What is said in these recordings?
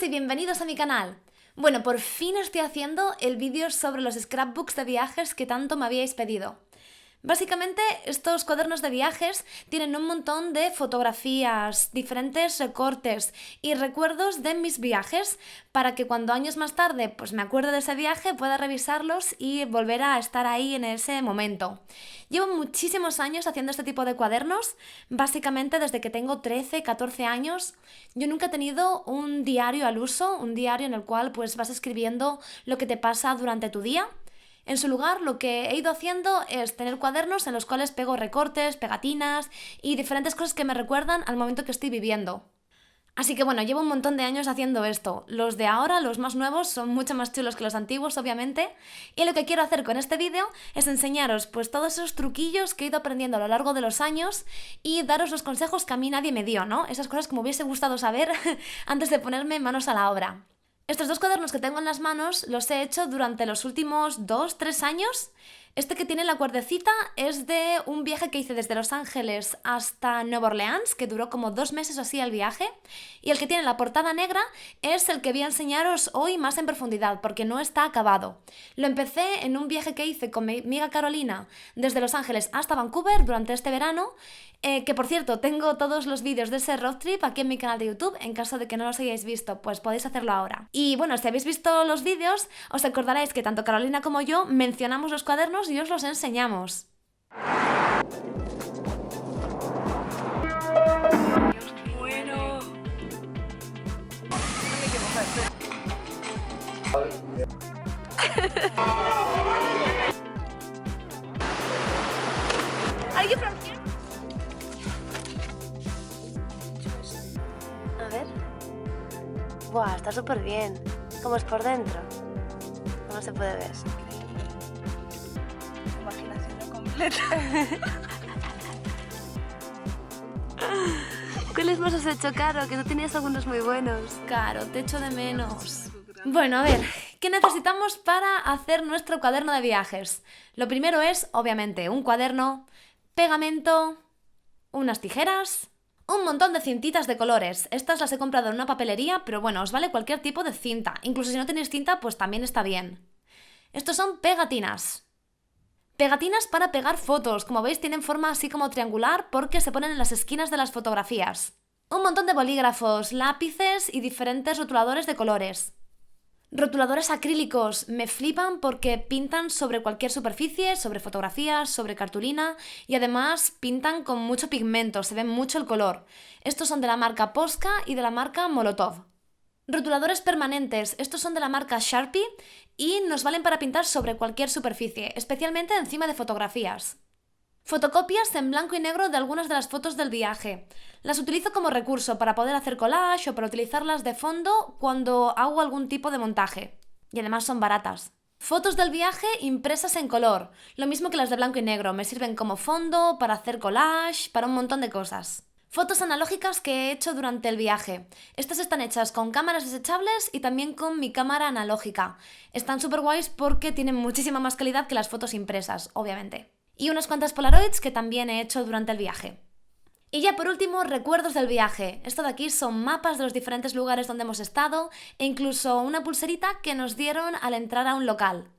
y bienvenidos a mi canal. Bueno, por fin estoy haciendo el vídeo sobre los scrapbooks de viajes que tanto me habíais pedido. Básicamente, estos cuadernos de viajes tienen un montón de fotografías, diferentes recortes y recuerdos de mis viajes para que cuando años más tarde pues me acuerde de ese viaje pueda revisarlos y volver a estar ahí en ese momento. Llevo muchísimos años haciendo este tipo de cuadernos, básicamente desde que tengo 13, 14 años. Yo nunca he tenido un diario al uso, un diario en el cual pues vas escribiendo lo que te pasa durante tu día. En su lugar, lo que he ido haciendo es tener cuadernos en los cuales pego recortes, pegatinas y diferentes cosas que me recuerdan al momento que estoy viviendo. Así que bueno, llevo un montón de años haciendo esto. Los de ahora, los más nuevos, son mucho más chulos que los antiguos, obviamente. Y lo que quiero hacer con este vídeo es enseñaros pues todos esos truquillos que he ido aprendiendo a lo largo de los años y daros los consejos que a mí nadie me dio, ¿no? Esas cosas que me hubiese gustado saber antes de ponerme manos a la obra. Estos dos cuadernos que tengo en las manos los he hecho durante los últimos 2-3 años. Este que tiene la cuerdecita es de un viaje que hice desde Los Ángeles hasta Nueva Orleans, que duró como 2 meses o así el viaje. Y el que tiene la portada negra es el que voy a enseñaros hoy más en profundidad, porque no está acabado. Lo empecé en un viaje que hice con mi amiga Carolina desde Los Ángeles hasta Vancouver durante este verano. Que por cierto, tengo todos los vídeos de ese road trip aquí en mi canal de YouTube. En caso de que no los hayáis visto, pues podéis hacerlo ahora. Y bueno, si habéis visto los vídeos, os acordaréis que tanto Carolina como yo mencionamos los cuadernos y os los enseñamos. Bueno. Are you from here? A ver. Buah, está súper bien. ¿Cómo es por dentro? No se puede ver. Imaginación no completa. ¿Cuáles más has hecho, Caro? Que tú tenías algunos muy buenos. Caro, te echo de menos. Bueno, a ver, ¿qué necesitamos para hacer nuestro cuaderno de viajes? Lo primero es, obviamente, un cuaderno, pegamento, unas tijeras, un montón de cintitas de colores. Estas las he comprado en una papelería, pero bueno, os vale cualquier tipo de cinta. Incluso si no tenéis cinta, pues también está bien. Estos son pegatinas. Pegatinas para pegar fotos. Como veis, tienen forma así como triangular porque se ponen en las esquinas de las fotografías. Un montón de bolígrafos, lápices y diferentes rotuladores de colores. Rotuladores acrílicos, me flipan porque pintan sobre cualquier superficie, sobre fotografías, sobre cartulina y además pintan con mucho pigmento, se ve mucho el color. Estos son de la marca Posca y de la marca Molotov. Rotuladores permanentes, estos son de la marca Sharpie y nos valen para pintar sobre cualquier superficie, especialmente encima de fotografías. Fotocopias en blanco y negro de algunas de las fotos del viaje. Las utilizo como recurso para poder hacer collage o para utilizarlas de fondo cuando hago algún tipo de montaje. Y además son baratas. Fotos del viaje impresas en color. Lo mismo que las de blanco y negro. Me sirven como fondo, para hacer collage, para un montón de cosas. Fotos analógicas que he hecho durante el viaje. Estas están hechas con cámaras desechables y también con mi cámara analógica. Están súper guays porque tienen muchísima más calidad que las fotos impresas, obviamente. Y unas cuantas Polaroids que también he hecho durante el viaje. Y ya por último, recuerdos del viaje. Esto de aquí son mapas de los diferentes lugares donde hemos estado e incluso una pulserita que nos dieron al entrar a un local.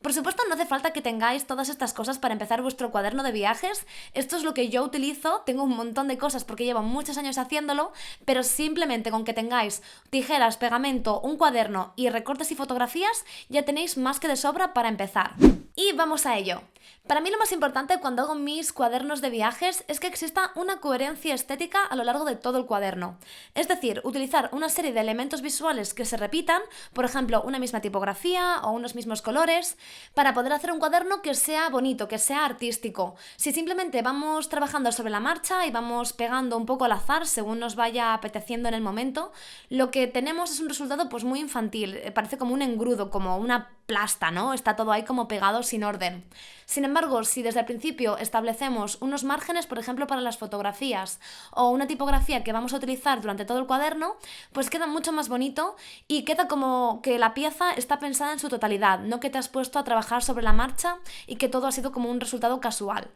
Por supuesto, no hace falta que tengáis todas estas cosas para empezar vuestro cuaderno de viajes. Esto es lo que yo utilizo, tengo un montón de cosas porque llevo muchos años haciéndolo, pero simplemente con que tengáis tijeras, pegamento, un cuaderno y recortes y fotografías, ya tenéis más que de sobra para empezar. Y vamos a ello. Para mí lo más importante cuando hago mis cuadernos de viajes es que exista una coherencia estética a lo largo de todo el cuaderno. Es decir, utilizar una serie de elementos visuales que se repitan, por ejemplo, una misma tipografía o unos mismos colores, para poder hacer un cuaderno que sea bonito, que sea artístico. Si simplemente vamos trabajando sobre la marcha y vamos pegando un poco al azar según nos vaya apeteciendo en el momento, lo que tenemos es un resultado pues muy infantil, parece como un engrudo, como una plasta, ¿no? Está todo ahí como pegado sin orden. Sin embargo, si desde el principio establecemos unos márgenes, por ejemplo, para las fotografías o una tipografía que vamos a utilizar durante todo el cuaderno, pues queda mucho más bonito y queda como que la pieza está pensada en su totalidad, no que te has puesto a trabajar sobre la marcha y que todo ha sido como un resultado casual.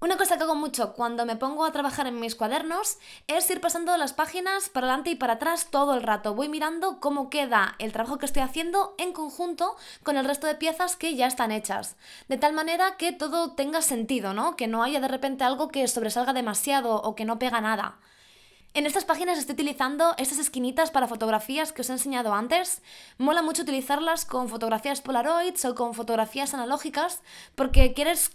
Una cosa que hago mucho cuando me pongo a trabajar en mis cuadernos es ir pasando las páginas para adelante y para atrás todo el rato. Voy mirando cómo queda el trabajo que estoy haciendo en conjunto con el resto de piezas que ya están hechas. De tal manera que todo tenga sentido, ¿no? Que no haya de repente algo que sobresalga demasiado o que no pega nada. En estas páginas estoy utilizando estas esquinitas para fotografías que os he enseñado antes. Mola mucho utilizarlas con fotografías Polaroids o con fotografías analógicas porque quieres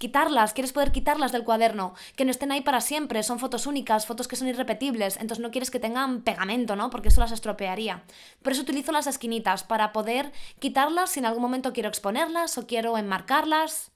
poder quitarlas del cuaderno, que no estén ahí para siempre, son fotos únicas, fotos que son irrepetibles, entonces no quieres que tengan pegamento, ¿no? Porque eso las estropearía. Por eso utilizo las esquinitas, para poder quitarlas si en algún momento quiero exponerlas o quiero enmarcarlas.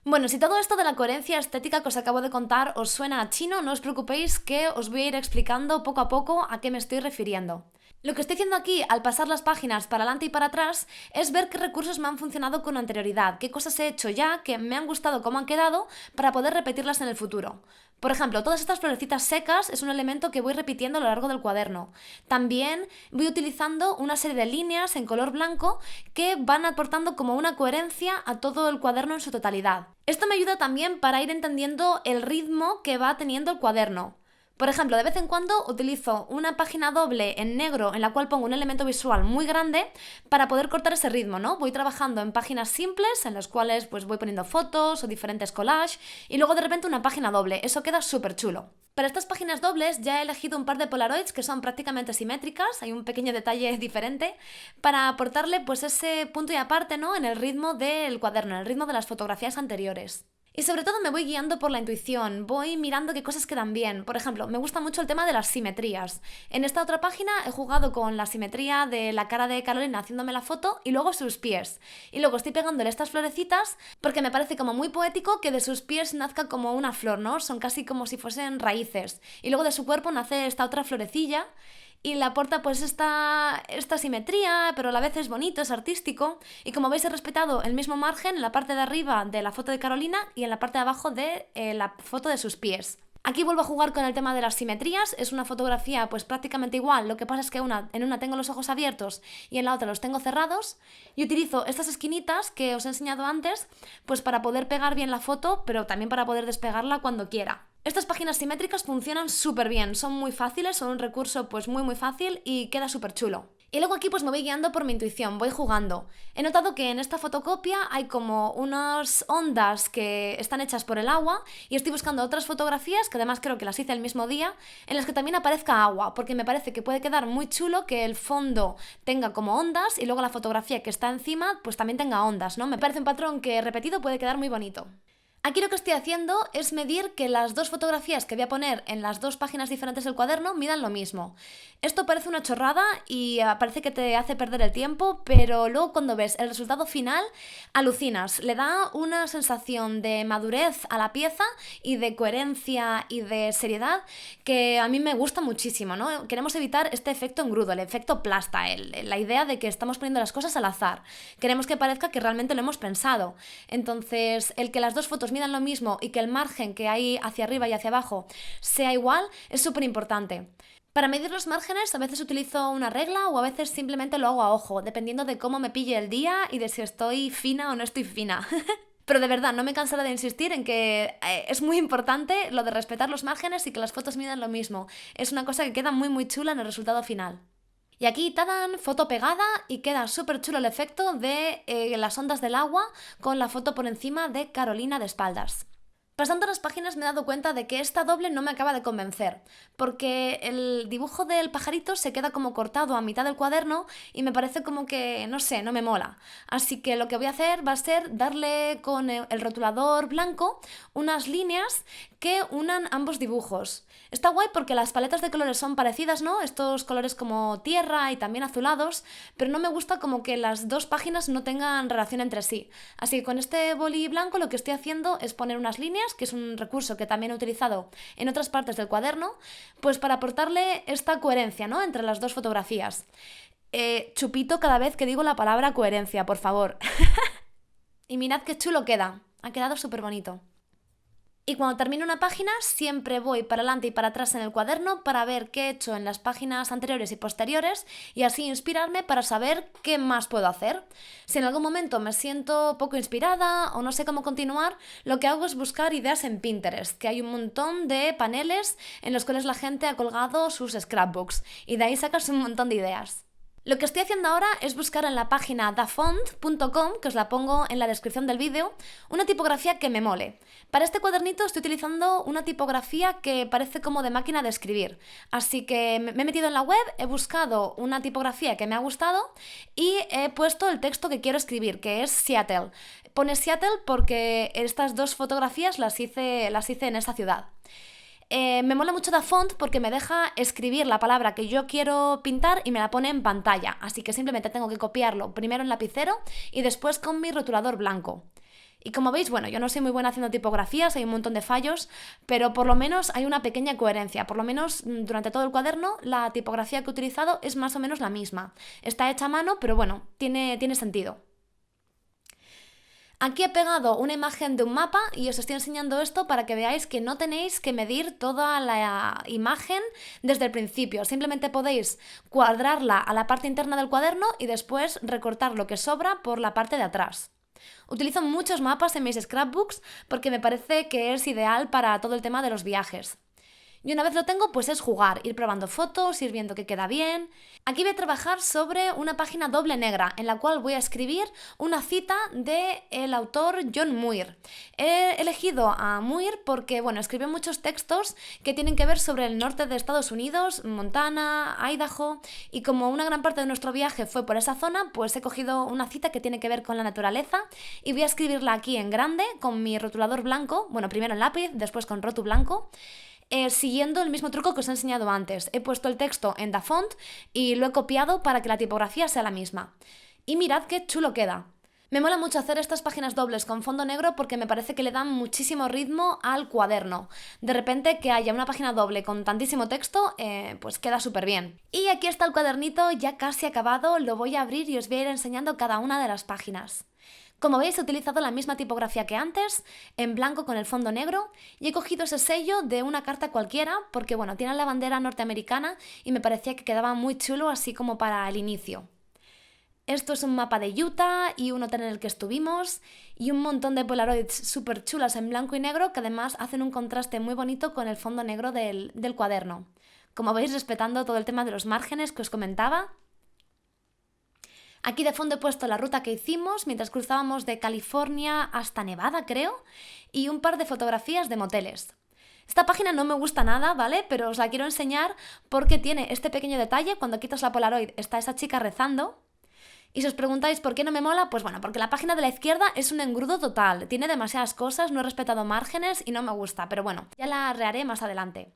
Bueno, si todo esto de la coherencia estética que os acabo de contar os suena a chino, no os preocupéis que os voy a ir explicando poco a poco a qué me estoy refiriendo. Lo que estoy haciendo aquí al pasar las páginas para adelante y para atrás es ver qué recursos me han funcionado con anterioridad, qué cosas he hecho ya que me han gustado cómo han quedado para poder repetirlas en el futuro. Por ejemplo, todas estas florecitas secas es un elemento que voy repitiendo a lo largo del cuaderno. También voy utilizando una serie de líneas en color blanco que van aportando como una coherencia a todo el cuaderno en su totalidad. Esto me ayuda también para ir entendiendo el ritmo que va teniendo el cuaderno. Por ejemplo, de vez en cuando utilizo una página doble en negro en la cual pongo un elemento visual muy grande para poder cortar ese ritmo, ¿no? Voy trabajando en páginas simples en las cuales pues voy poniendo fotos o diferentes collages y luego de repente una página doble. Eso queda súper chulo. Para estas páginas dobles ya he elegido un par de Polaroids que son prácticamente simétricas, hay un pequeño detalle diferente para aportarle pues ese punto y aparte, ¿no? En el ritmo del cuaderno, en el ritmo de las fotografías anteriores. Y sobre todo me voy guiando por la intuición, voy mirando qué cosas quedan bien. Por ejemplo, me gusta mucho el tema de las simetrías. En esta otra página he jugado con la simetría de la cara de Carolina haciéndome la foto y luego sus pies. Y luego estoy pegándole estas florecitas porque me parece como muy poético que de sus pies nazca como una flor, ¿no? Son casi como si fuesen raíces. Y luego de su cuerpo nace esta otra florecilla y le aporta pues esta simetría, pero a la vez es bonito, es artístico. Y como veis he respetado el mismo margen en la parte de arriba de la foto de Carolina y en la parte de abajo de la foto de sus pies. Aquí vuelvo a jugar con el tema de las simetrías, es una fotografía pues prácticamente igual, lo que pasa es que en una tengo los ojos abiertos y en la otra los tengo cerrados y utilizo estas esquinitas que os he enseñado antes pues para poder pegar bien la foto, pero también para poder despegarla cuando quiera. Estas páginas simétricas funcionan súper bien, son muy fáciles, son un recurso pues muy fácil y queda súper chulo. Y luego aquí pues me voy guiando por mi intuición, voy jugando. He notado que en esta fotocopia hay como unas ondas que están hechas por el agua y estoy buscando otras fotografías, que además creo que las hice el mismo día, en las que también aparezca agua, porque me parece que puede quedar muy chulo que el fondo tenga como ondas y luego la fotografía que está encima pues también tenga ondas, ¿no? Me parece un patrón que repetido puede quedar muy bonito. Aquí lo que estoy haciendo es medir que las dos fotografías que voy a poner en las dos páginas diferentes del cuaderno midan lo mismo. Esto parece una chorrada y parece que te hace perder el tiempo, pero luego cuando ves el resultado final alucinas. Le da una sensación de madurez a la pieza y de coherencia y de seriedad que a mí me gusta muchísimo, ¿no? Queremos evitar este efecto engrudo, el efecto plasta, la idea de que estamos poniendo las cosas al azar. Queremos que parezca que realmente lo hemos pensado. Entonces, el que las dos fotos midan lo mismo y que el margen que hay hacia arriba y hacia abajo sea igual es súper importante. Para medir los márgenes a veces utilizo una regla o a veces simplemente lo hago a ojo, dependiendo de cómo me pille el día y de si estoy fina o no estoy fina. Pero de verdad, no me cansaré de insistir en que es muy importante lo de respetar los márgenes y que las fotos midan lo mismo. Es una cosa que queda muy chula en el resultado final. Y aquí tadan, foto pegada y queda súper chulo el efecto de las ondas del agua con la foto por encima de Carolina de espaldas. Pasando las páginas me he dado cuenta de que esta doble no me acaba de convencer, porque el dibujo del pajarito se queda como cortado a mitad del cuaderno y me parece como que, no sé, no me mola. Así que lo que voy a hacer va a ser darle con el rotulador blanco unas líneas que unan ambos dibujos. Está guay porque las paletas de colores son parecidas, ¿no? Estos colores como tierra y también azulados, pero no me gusta como que las dos páginas no tengan relación entre sí. Así que con este boli blanco lo que estoy haciendo es poner unas líneas, que es un recurso que también he utilizado en otras partes del cuaderno, pues para aportarle esta coherencia, ¿no? Entre las dos fotografías. Chupito cada vez que digo la palabra coherencia, por favor. Y mirad qué chulo queda. Ha quedado súper bonito. Y cuando termino una página, siempre voy para adelante y para atrás en el cuaderno para ver qué he hecho en las páginas anteriores y posteriores y así inspirarme para saber qué más puedo hacer. Si en algún momento me siento poco inspirada o no sé cómo continuar, lo que hago es buscar ideas en Pinterest, que hay un montón de paneles en los cuales la gente ha colgado sus scrapbooks y de ahí sacas un montón de ideas. Lo que estoy haciendo ahora es buscar en la página dafont.com, que os la pongo en la descripción del vídeo, una tipografía que me mole. Para este cuadernito estoy utilizando una tipografía que parece como de máquina de escribir. Así que me he metido en la web, he buscado una tipografía que me ha gustado y he puesto el texto que quiero escribir, que es Seattle. Pone Seattle porque estas dos fotografías las hice en esa ciudad. Me mola mucho Dafont porque me deja escribir la palabra que yo quiero pintar y me la pone en pantalla, así que simplemente tengo que copiarlo primero en lapicero y después con mi rotulador blanco. Y como veis, bueno, yo no soy muy buena haciendo tipografías, hay un montón de fallos, pero por lo menos hay una pequeña coherencia. Por lo menos durante todo el cuaderno la tipografía que he utilizado es más o menos la misma. Está hecha a mano, pero bueno, tiene sentido. Aquí he pegado una imagen de un mapa y os estoy enseñando esto para que veáis que no tenéis que medir toda la imagen desde el principio. Simplemente podéis cuadrarla a la parte interna del cuaderno y después recortar lo que sobra por la parte de atrás. Utilizo muchos mapas en mis scrapbooks porque me parece que es ideal para todo el tema de los viajes. Y una vez lo tengo, pues es jugar, ir probando fotos, ir viendo que queda bien. Aquí voy a trabajar sobre una página doble negra, en la cual voy a escribir una cita del autor John Muir. He elegido a Muir porque, bueno, escribió muchos textos que tienen que ver sobre el norte de Estados Unidos, Montana, Idaho, y como una gran parte de nuestro viaje fue por esa zona, pues he cogido una cita que tiene que ver con la naturaleza y voy a escribirla aquí en grande con mi rotulador blanco, bueno, primero en lápiz, después con rotu blanco. Siguiendo el mismo truco que os he enseñado antes. He puesto el texto en Dafont y lo he copiado para que la tipografía sea la misma. Y mirad qué chulo queda. Me mola mucho hacer estas páginas dobles con fondo negro porque me parece que le dan muchísimo ritmo al cuaderno. De repente que haya una página doble con tantísimo texto, pues queda súper bien. Y aquí está el cuadernito ya casi acabado, lo voy a abrir y os voy a ir enseñando cada una de las páginas. Como veis, he utilizado la misma tipografía que antes, en blanco con el fondo negro, y he cogido ese sello de una carta cualquiera porque, bueno, tiene la bandera norteamericana y me parecía que quedaba muy chulo así como para el inicio. Esto es un mapa de Utah y un hotel en el que estuvimos y un montón de polaroids súper chulas en blanco y negro que además hacen un contraste muy bonito con el fondo negro del cuaderno. Como veis, respetando todo el tema de los márgenes que os comentaba. Aquí de fondo he puesto la ruta que hicimos mientras cruzábamos de California hasta Nevada, creo, y un par de fotografías de moteles. Esta página no me gusta nada, ¿vale? Pero os la quiero enseñar porque tiene este pequeño detalle. Cuando quitas la Polaroid está esa chica rezando. Y si os preguntáis por qué no me mola, pues bueno, porque la página de la izquierda es un engrudo total. Tiene demasiadas cosas, no he respetado márgenes y no me gusta. Pero bueno, ya la arrearé más adelante.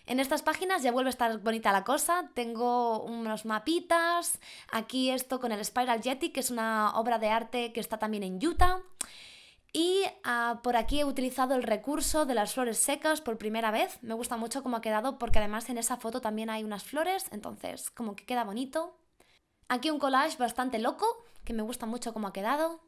En estas páginas ya vuelve a estar bonita la cosa, tengo unos mapitas, aquí esto con el Spiral Yeti, que es una obra de arte que está también en Utah, y por aquí he utilizado el recurso de las flores secas por primera vez, me gusta mucho cómo ha quedado porque además en esa foto también hay unas flores, entonces como que queda bonito. Aquí un collage bastante loco, que me gusta mucho cómo ha quedado.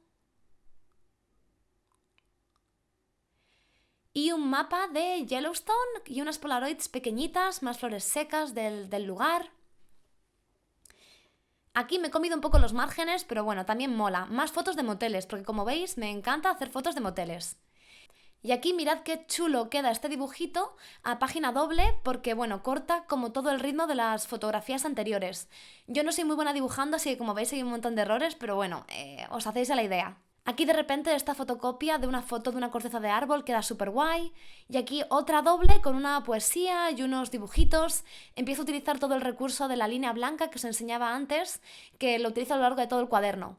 Y un mapa de Yellowstone y unas polaroids pequeñitas, más flores secas del lugar. Aquí me he comido un poco los márgenes, pero bueno, también mola. Más fotos de moteles, porque como veis me encanta hacer fotos de moteles. Y aquí mirad qué chulo queda este dibujito a página doble porque, bueno, corta como todo el ritmo de las fotografías anteriores. Yo no soy muy buena dibujando, así que como veis hay un montón de errores, pero bueno, os hacéis a la idea. Aquí de repente esta fotocopia de una foto de una corteza de árbol queda súper guay. Y aquí otra doble con una poesía y unos dibujitos. Empiezo a utilizar todo el recurso de la línea blanca que os enseñaba antes, que lo utilizo a lo largo de todo el cuaderno.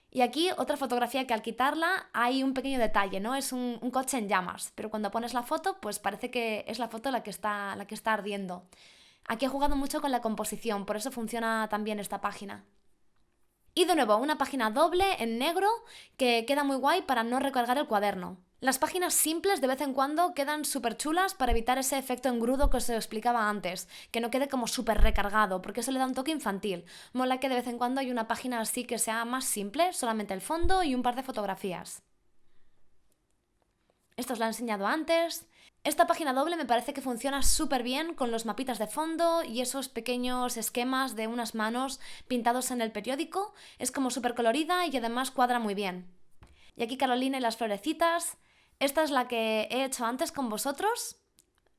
Y aquí otra fotografía que al quitarla hay un pequeño detalle, ¿no? Es un coche en llamas, pero cuando pones la foto pues parece que es la foto la que está ardiendo. Aquí he jugado mucho con la composición, por eso funciona tan bien esta página. Y de nuevo, una página doble en negro que queda muy guay para no recargar el cuaderno. Las páginas simples de vez en cuando quedan súper chulas para evitar ese efecto engrudo que os explicaba antes, que no quede como súper recargado, porque eso le da un toque infantil. Mola que de vez en cuando hay una página así que sea más simple, solamente el fondo y un par de fotografías. Esto os lo he enseñado antes. Esta página doble me parece que funciona súper bien con los mapitas de fondo y esos pequeños esquemas de unas manos pintados en el periódico. Es como súper colorida y además cuadra muy bien. Y aquí Carolina y las florecitas. Esta es la que he hecho antes con vosotros.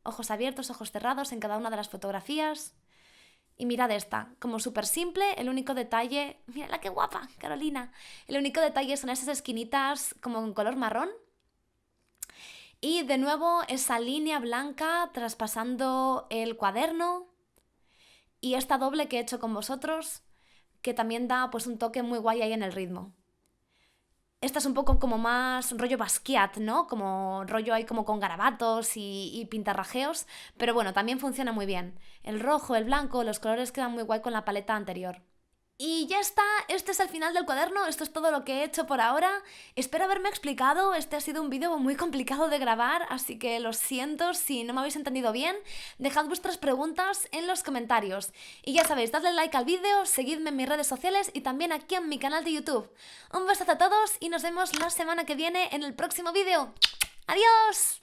Ojos abiertos, ojos cerrados en cada una de las fotografías. Y mirad esta, como súper simple, el único detalle... ¡Mírala qué guapa, Carolina! El único detalle son esas esquinitas como en color marrón. Y de nuevo esa línea blanca traspasando el cuaderno. Y esta doble que he hecho con vosotros, que también da pues un toque muy guay ahí en el ritmo. Esta es un poco como más rollo Basquiat, ¿no? Como rollo ahí como con garabatos y pintarrajeos. Pero bueno, también funciona muy bien. El rojo, el blanco, los colores quedan muy guay con la paleta anterior. Y ya está, este es el final del cuaderno, esto es todo lo que he hecho por ahora. Espero haberme explicado, este ha sido un vídeo muy complicado de grabar, así que lo siento si no me habéis entendido bien. Dejad vuestras preguntas en los comentarios. Y ya sabéis, dadle like al vídeo, seguidme en mis redes sociales y también aquí en mi canal de YouTube. Un besazo a todos y nos vemos la semana que viene en el próximo vídeo. ¡Adiós!